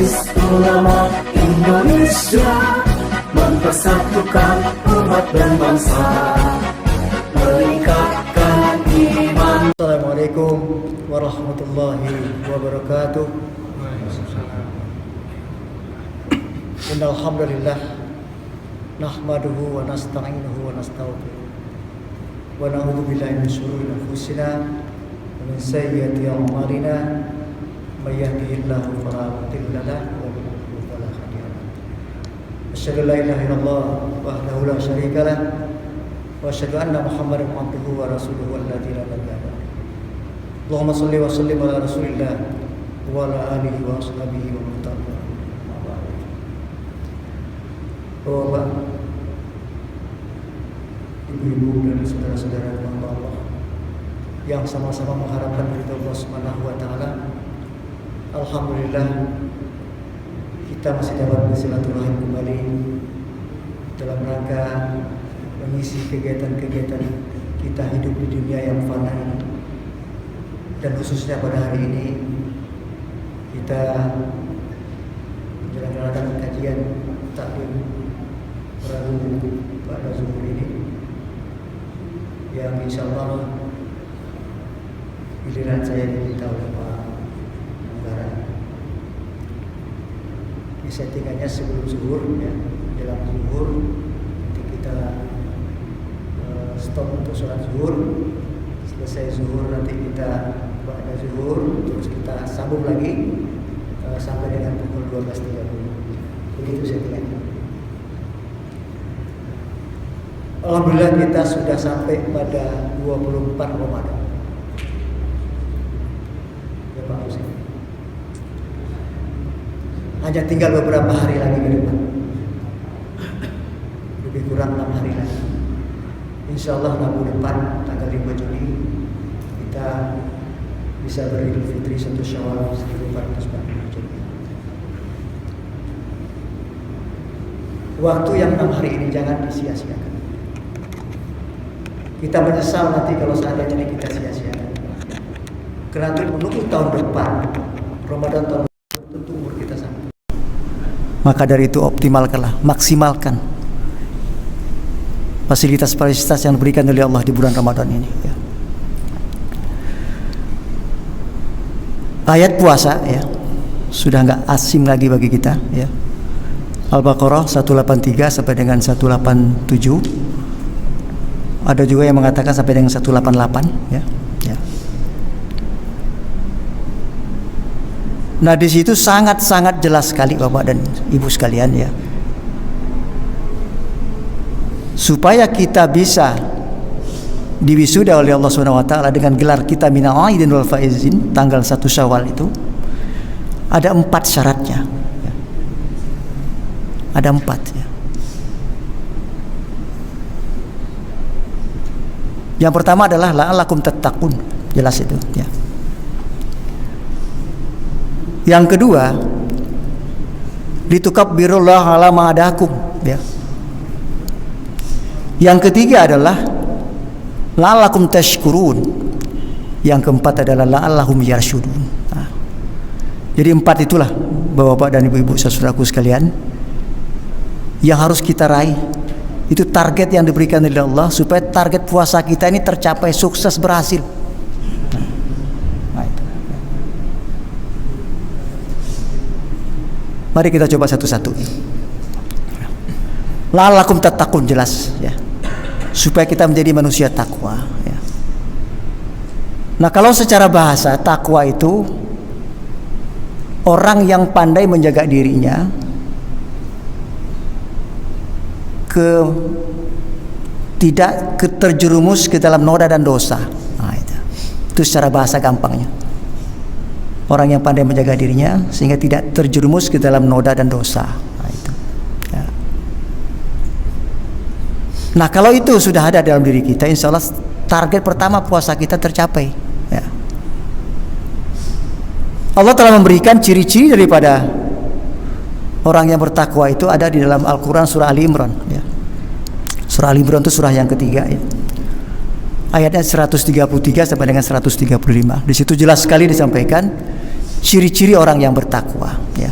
Majelis Ulama Indonesia mempersatukan umat dan bangsa, meningkatkan iman. Assalamualaikum warahmatullahi wabarakatuh. Innal hamdalillah nahmaduhu wa nasta'inuhu wa nastaghfiruh wa na'udzu billahi min shururi anfusina wa min sayyiati a'malina may yahdihillahu fala mudilla lahu wa may yudlil fala hadiya lahu. Asyhadu an la ilaha illallah wahdahu la syarika lahu wa asyhadu anna Muhammadan abduhu wa rasuluhu alladzi la nabiyya ba'dahu. Allahumma shalli wa sallim ala Rasulillah wa ala alihi wa ashabihi wa man tabi'ahum. Bapak, ibu-ibu dan saudara-saudara Allah yang sama-sama mengharapkan ridha Allah Subhanahu wa taala. Alhamdulillah kita masih dapat bersilaturahim kembali dalam rangka mengisi kegiatan-kegiatan kita hidup di dunia yang fana ini. Dan khususnya pada hari ini kita menjalankan kajian taklim Rabu pada zuhur ini, yang insyaallah giliran saya diminta oleh Pak Negara. Di settingannya sebelum zuhur, ya, jelang zuhur nanti kita stop untuk sholat zuhur. Selesai zuhur nanti kita pada zuhur, terus kita sambung lagi sampai dengan pukul 12.30. Begitu settingannya. Alhamdulillah kita sudah sampai pada 24 Ramadan. Ya Pak Husin. Hanya tinggal beberapa hari lagi ke depan. Lebih kurang 6 hari lagi. Insyaallah Rabu depan tanggal 5 Juni kita bisa beridul fitri 1 Syawal 1445 Juni. Waktu yang 6 hari ini jangan disia-siakan. Kita menyesal nanti kalau seandainya kita sia-siakan. Karena untuk menunggu tahun depan, Ramadan tahun depan, tentu umur kita sampai. Maka dari itu optimalkanlah, maksimalkan fasilitas-fasilitas yang diberikan oleh Allah di bulan Ramadan ini. Ya. Ayat puasa, ya, sudah nggak asing lagi bagi kita. Ya. Al-Baqarah 183 sampai dengan 187. Ada juga yang mengatakan sampai dengan 188, ya. Ya. Nah, di situ sangat-sangat jelas sekali Bapak dan Ibu sekalian, ya. Supaya kita bisa diwisuda oleh Allah Subhanahu wa taala dengan gelar kita minal aidin wal faizin tanggal 1 Syawal itu ada 4 syaratnya. Ya. Ada 4, ya. Yang pertama adalah la'allakum tattaqun, jelas itu, ya. Yang kedua, litukabbirullaha ala ma hadakum, ya. Yang ketiga adalah la'allakum tashkurun. Yang keempat adalah la'allahum yarsyudun. Nah, jadi 4 itulah Bapak dan Ibu-ibu saudaraku sekalian yang harus kita raih. Itu target yang diberikan oleh Allah supaya target puasa kita ini tercapai, sukses, berhasil. Nah, itu. Mari kita coba satu-satu. La'allakum tattaqun, jelas, ya. Supaya kita menjadi manusia takwa, ya. Nah, kalau secara bahasa takwa itu orang yang pandai menjaga dirinya tidak terjerumus ke dalam noda dan dosa. Nah, itu secara bahasa gampangnya. Orang yang pandai menjaga dirinya sehingga tidak terjerumus ke dalam noda dan dosa. Nah, itu. Ya. Nah, kalau itu sudah ada dalam diri kita, insya Allah target pertama puasa kita tercapai. Ya. Allah telah memberikan ciri-ciri daripada orang yang bertakwa itu ada di dalam Al-Quran surah Ali Imran, ya. Surah Ali Imran itu surah yang ketiga, ya. Ayatnya 133 sampai dengan 135. Di situ jelas sekali disampaikan ciri-ciri orang yang bertakwa, ya.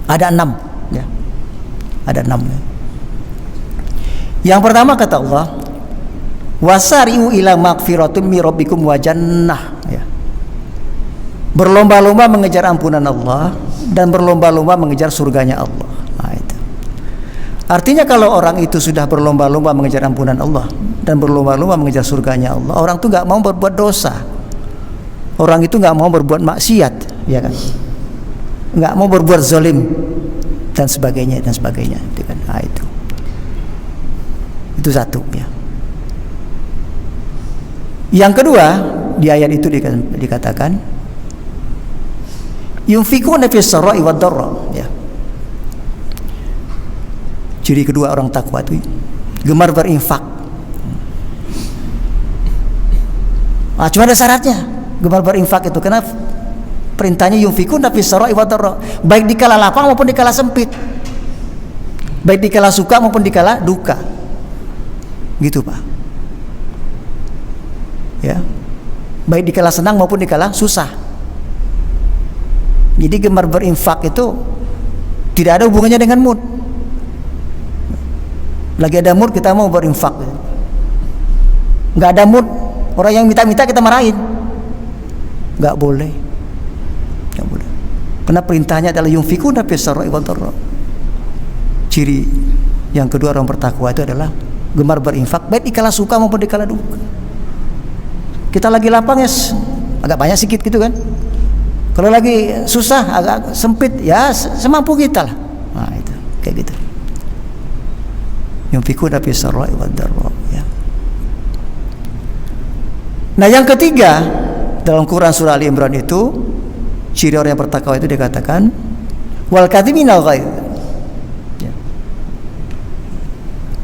Ada 6 ya. Ada 6 ya. Yang pertama kata Allah, wasari'u ila magfiratin min rabbikum wa jannah ya. Berlomba-lomba mengejar ampunan Allah dan berlomba-lomba mengejar surganya Allah. Nah, itu. Artinya kalau orang itu sudah berlomba-lomba mengejar ampunan Allah dan berlomba-lomba mengejar surganya Allah, orang itu nggak mau berbuat dosa. Orang itu nggak mau berbuat maksiat, ya kan? Nggak mau berbuat zalim dan sebagainya dan sebagainya, gitu kan? Nah, itu satu ya. Yang kedua di ayat itu dikatakan yunfikuna fis sarai wad dharra ya. Ciri kedua orang takwa itu gemar berinfak. Nah, cuma ada syaratnya gemar berinfak itu, karena perintahnya yunfikuna fis sarai wad dharra, baik dikala lapang maupun dikala sempit, baik dikala suka maupun dikala duka, gitu Pak ya, baik dikala senang maupun dikala susah. Jadi gemar berinfak itu tidak ada hubungannya dengan mood. Lagi ada mood kita mau berinfak, nggak ada mood orang yang minta-minta kita marahin, nggak boleh, nggak boleh. Karena perintahnya adalah yunfikuna fis sarai wad dharra. Ciri yang kedua orang bertakwa itu adalah gemar berinfak baik dikala suka maupun dikala duka. Kita lagi lapang ya agak banyak sedikit gitu kan, kalau lagi susah agak sempit ya semampu kita lah. Nah, itu kayak gitu. Yunfikuna fis sarai wad dharra ya. Nah, yang ketiga dalam Quran surah Ali Imran itu ciri orang yang bertakwa itu dikatakan wal kadhiminal ghaidh ya.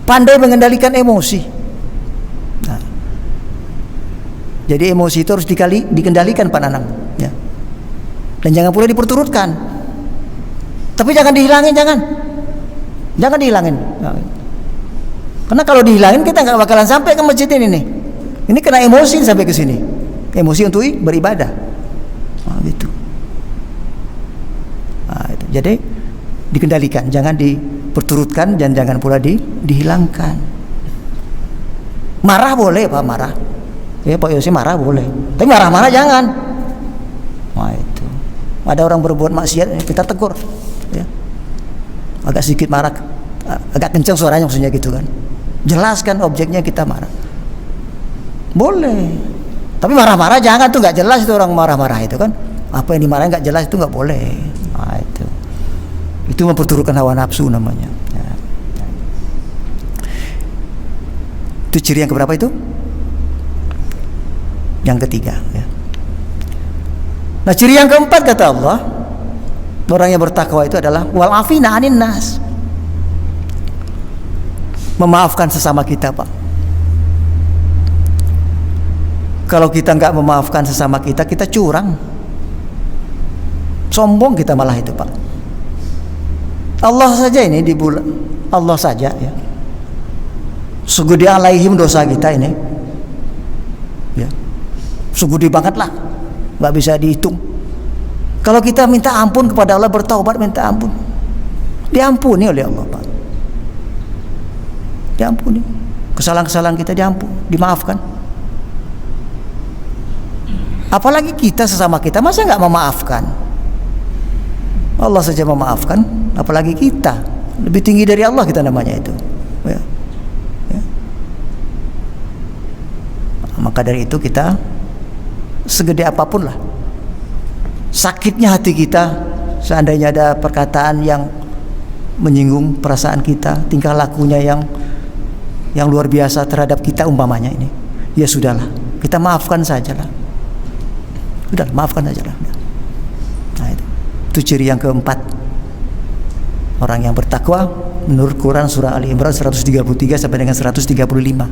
Pandai mengendalikan emosi. Nah, jadi emosi itu harus dikendalikan Pak Nanang ya. Dan jangan pula diperturutkan. Tapi jangan dihilangin, jangan dihilangin. Karena kalau dihilangin kita nggak bakalan sampai ke masjid ini nih. Ini kena emosi sampai ke sini. Emosi untuk beribadah. Nah, gitu. Nah, itu. Jadi dikendalikan, jangan diperturutkan dan jangan pula dihilangkan. Marah boleh Pak, marah. Ya Pak Yosi marah boleh. Tapi marah-marah jangan. Nah, itu. Ada orang berbuat maksiat kita tegur ya. Agak sedikit marah, agak kencang suaranya maksudnya gitu kan. Jelaskan objeknya kita marah. Boleh. Tapi marah-marah jangan, tuh nggak jelas itu orang marah-marah itu kan. Apa yang dimarahin nggak jelas itu nggak boleh. Nah, itu memperturutkan hawa nafsu namanya. Ya. Itu ciri yang keberapa itu? Yang ketiga ya. Nah, ciri yang keempat kata Allah, orang yang bertakwa itu adalah wal afina anin nas. Memaafkan sesama kita Pak. Kalau kita nggak memaafkan sesama kita, kita curang, sombong kita malah itu Pak. Allah saja ini di bulan, Allah saja ya, segede alaihim dosa kita ini ya, segede banget lah, nggak bisa dihitung. Kalau kita minta ampun kepada Allah, bertaubat minta ampun, diampuni oleh Allah Pak. Diampuni, kesalahan-kesalahan kita diampuni, dimaafkan. Apalagi kita sesama kita, masa nggak memaafkan? Allah saja memaafkan, apalagi kita. Lebih tinggi dari Allah kita namanya itu ya. Ya. Maka dari itu kita segede apapun lah sakitnya hati kita, seandainya ada perkataan yang menyinggung perasaan kita, tingkah lakunya yang luar biasa terhadap kita umpamanya ini, ya sudahlah, kita maafkan sajalah. Sudah, maafkan sajalah. Nah, itu ciri yang keempat orang yang bertakwa menurut Quran surah Ali Imran 133 sampai dengan 135.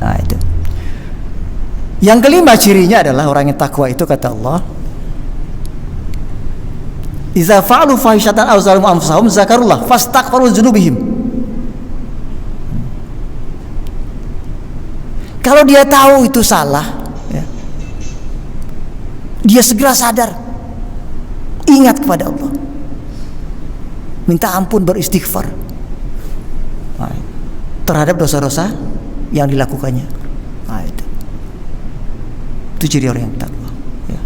Nah, itu. Yang kelima cirinya adalah orang yang takwa itu kata Allah, iza fa'alu fahishatan aw zalamu anfusahum zakarullah fastaghfiru dzunubihim. Kalau dia tahu itu salah ya, dia segera sadar Ingat kepada Allah. Minta ampun, beristighfar terhadap dosa-dosa yang dilakukannya. Itu ciri orang yang takwa. Ya.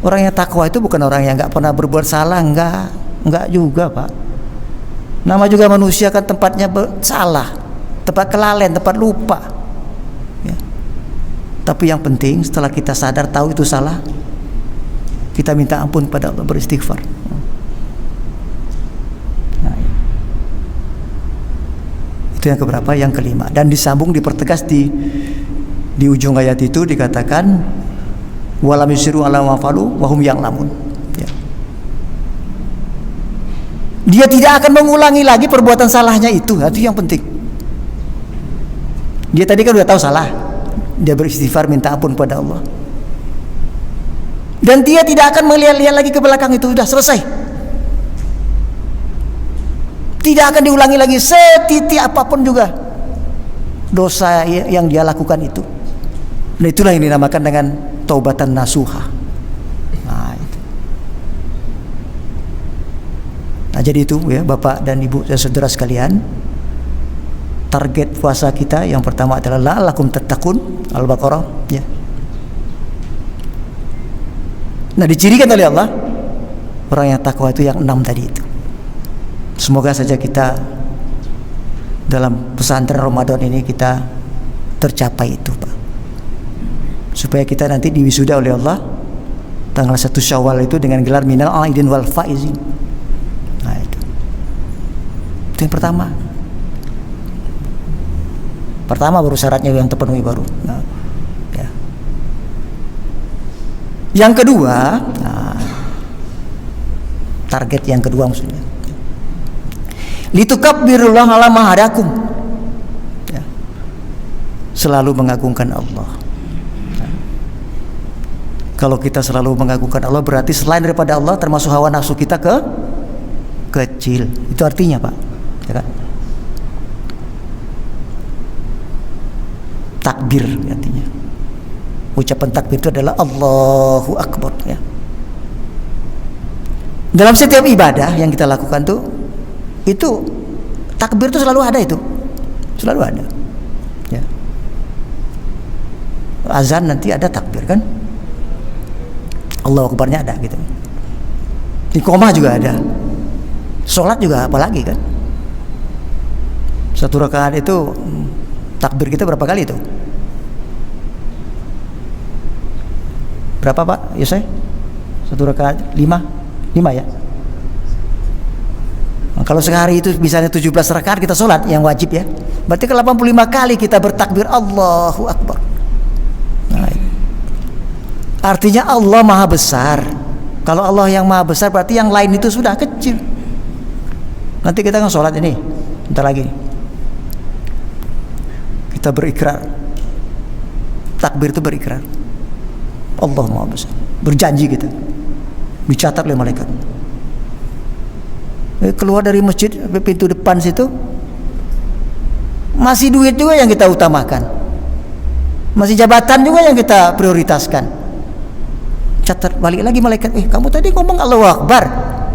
Orang yang takwa itu bukan orang yang nggak pernah berbuat salah, enggak juga, Pak. Nama juga manusia kan tempatnya salah, tempat kelalaian, tempat lupa. Ya. Tapi yang penting setelah kita sadar tahu itu salah, kita minta ampun pada Allah, beristighfar. Itu yang keberapa? Yang kelima. Dan disambung, dipertegas di ujung ayat itu dikatakan walam yusiru ala ma falu wa hum ya'lamun. Ya. Dia tidak akan mengulangi lagi perbuatan salahnya itu. Itu yang penting. Dia tadi kan udah tahu salah. Dia beristighfar, minta ampun pada Allah. Dan dia tidak akan melihat-lihat lagi ke belakang, itu sudah selesai. Tidak akan diulangi lagi setitik apapun juga dosa yang dia lakukan itu. Nah, itulah yang dinamakan dengan taubatan nasuha. Nah, itu. Nah, jadi itu ya Bapak dan Ibu dan saudara sekalian, target puasa kita yang pertama adalah la'allakum tattaqun, Al-Baqarah ya. Nah, dicirikan oleh Allah orang yang takwa itu yang 6 tadi itu. Semoga saja kita dalam pesantren Ramadan ini kita tercapai itu, Pak. Supaya kita nanti diwisuda oleh Allah tanggal 1 Syawal itu dengan gelar minal aidin wal faizin. Nah, itu yang pertama. Pertama baru syaratnya yang terpenuhi baru. Nah, ya. Yang kedua, target yang kedua maksudnya. Litukabbirullah ala ma hadakum. Ya. Selalu mengagungkan Allah. Ya. Kalau kita selalu mengagungkan Allah berarti selain daripada Allah termasuk hawa nafsu kita kecil. Itu artinya, Pak. Ya kan? Takbir artinya. Ucapan takbir itu adalah Allahu Akbar ya. Dalam setiap ibadah yang kita lakukan itu takbir itu selalu ada, itu selalu ada ya. Azan nanti ada takbir kan, Allahu Akbarnya ada gitu. Iqamah juga ada, sholat juga apalagi kan. Satu rakaat itu takbir kita berapa kali itu? Berapa, Pak Yosef? Satu rakaat 5 ya. Nah, kalau sehari itu misalnya 17 rakaat kita sholat yang wajib ya, berarti ke 85 kali kita bertakbir Allahu Akbar. Nah, artinya Allah maha besar. Kalau Allah yang maha besar berarti yang lain itu sudah kecil. Nanti kita kan sholat ini bentar lagi kita berikrar, takbir itu berikrar Allah maha besar, berjanji kita, dicatat oleh malaikat. Keluar dari masjid pintu depan situ masih duit juga yang kita utamakan, masih jabatan juga yang kita prioritaskan. Catat balik lagi malaikat, kamu tadi ngomong Allahu Akbar,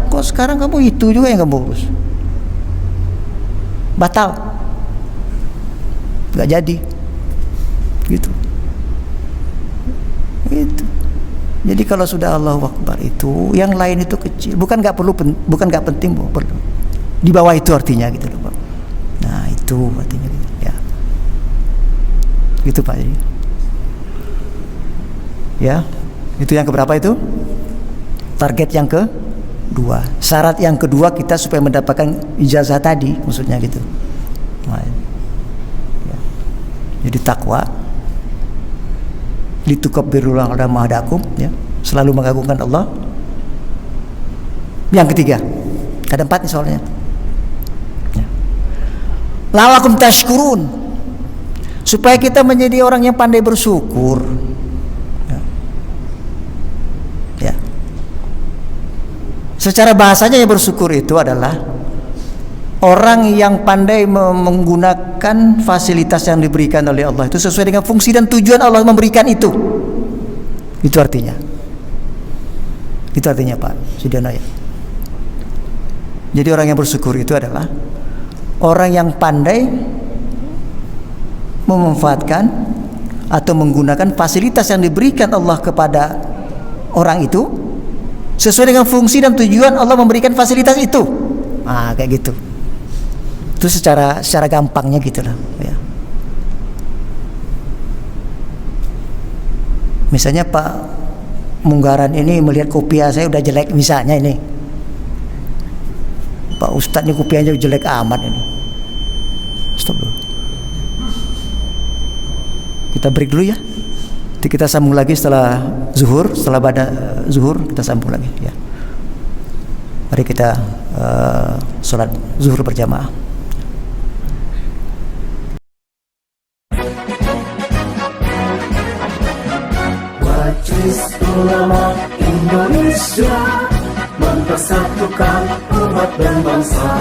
kok sekarang kamu itu juga yang kamu urus, batal, nggak jadi gitu. Jadi kalau sudah Allahu Akbar itu, yang lain itu kecil. Bukan nggak penting, perlu. Di bawah itu artinya gitu loh, Pak. Nah, itu artinya ya. Gitu, Pak. Ya. Itu yang keberapa itu? Target yang kedua. Syarat yang kedua kita supaya mendapatkan ijazah tadi, maksudnya gitu. Nah, ya. Jadi takwa, litukabbirullah ala ma hadakum ya, selalu mengagungkan Allah. Yang ketiga, ada 4 nih soalnya ya. La'allakum tashkurun, supaya kita menjadi orang yang pandai bersyukur ya. Ya. Secara bahasanya yang bersyukur itu adalah orang yang pandai menggunakan fasilitas yang diberikan oleh Allah itu sesuai dengan fungsi dan tujuan Allah memberikan itu. Itu artinya. Itu artinya Pak Sudiono ya. Jadi orang yang bersyukur itu adalah orang yang pandai memanfaatkan atau menggunakan fasilitas yang diberikan Allah kepada orang itu sesuai dengan fungsi dan tujuan Allah memberikan fasilitas itu. Nah, kayak gitu. Itu secara gampangnya gitu lah ya. Misalnya Pak Munggaran ini melihat kopiah saya udah jelek misalnya ini. Pak Ustadz ini kopiahnya jelek amat ini. Stop dulu. Kita break dulu ya. Nanti kita sambung lagi setelah zuhur, setelah pada zuhur kita sambung lagi ya. Mari kita sholat zuhur berjamaah. Majelis Ulama Indonesia mempersatukan umat dan bangsa.